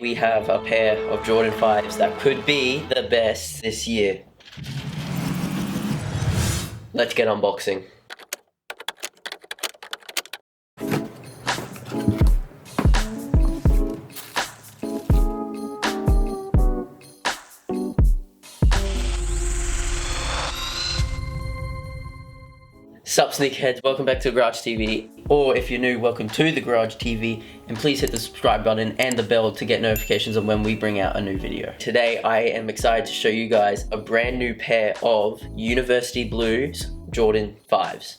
We have a pair of Jordan 5s that could be the best this year. Let's get unboxing. Sup sneakerheads, welcome back to Garage TV, or if you're new, welcome to the Garage TV, and please hit the subscribe button and the bell to get notifications on when we bring out a new video. Today I am excited to show you guys a brand new pair of University Blues Jordan 5s.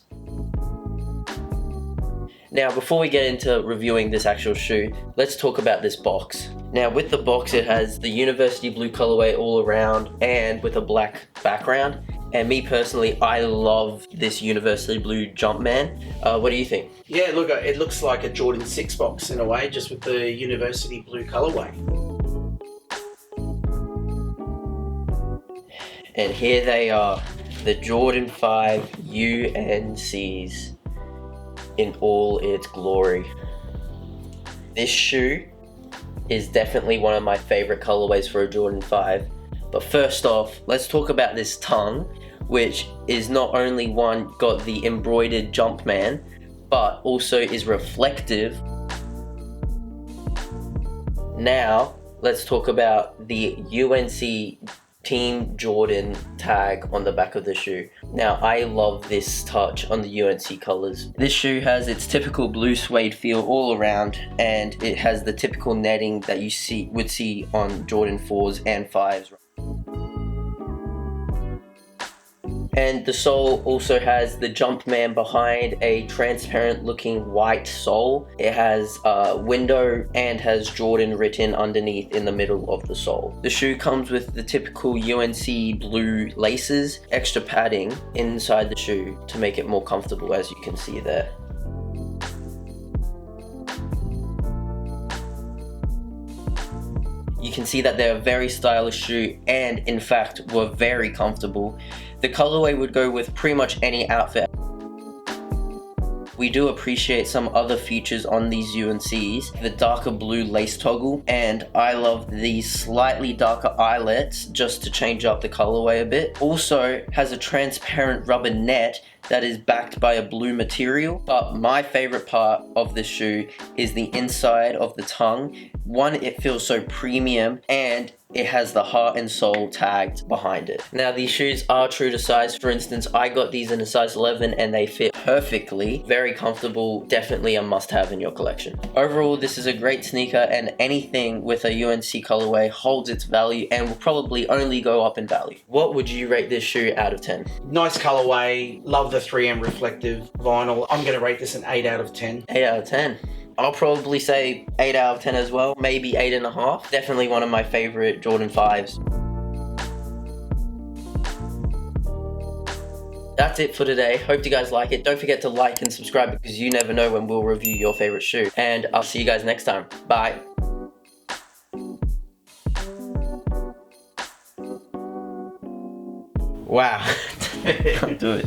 Now before we get into reviewing this actual shoe, let's talk about this box. Now with the box it has the University Blue colorway all around and with a black background. And me personally, I love this University Blue Jumpman. What do you think? Yeah, look, it looks like a Jordan 6 box in a way, just with the University Blue colorway. And here they are, the Jordan 5 UNCs in all its glory. This shoe is definitely one of my favorite colorways for a Jordan 5. But first off, let's talk about this tongue, which is not only got the embroidered Jumpman, but also is reflective. Now, let's talk about the UNC Team Jordan tag on the back of the shoe. Now, I love this touch on the UNC colors. This shoe has its typical blue suede feel all around, and it has the typical netting that you would see on Jordan 4s and 5s. And the sole also has the Jumpman behind a transparent looking white sole. It has a window and has Jordan written underneath in the middle of the sole. The shoe comes with the typical UNC blue laces, extra padding inside the shoe to make it more comfortable, as you can see there. You can see that they're a very stylish shoe and in fact were very comfortable. The colorway would go with pretty much any outfit. We do appreciate some other features on these UNCs, the darker blue lace toggle, and I love these slightly darker eyelets just to change up the colorway a bit. Also has a transparent rubber net that is backed by a blue material, but my favorite part of this shoe is the inside of the tongue. One, it feels so premium, and it has the heart and soul tagged behind it. Now these shoes are true to size. For instance, I got these in a size 11 and they fit perfectly. Very comfortable, definitely a must-have in your collection. Overall, this is a great sneaker, and anything with a UNC colorway holds its value and will probably only go up in value. What would you rate this shoe out of 10? Nice colorway, love the 3M reflective vinyl. I'm going to rate this an 8 out of 10. 8 out of 10. I'll probably say 8 out of 10 as well, maybe 8.5. Definitely one of my favorite Jordan 5s. That's it for today. Hope you guys like it. Don't forget to like and subscribe because you never know when we'll review your favorite shoe. And I'll see you guys next time. Bye. Wow. Can't do it.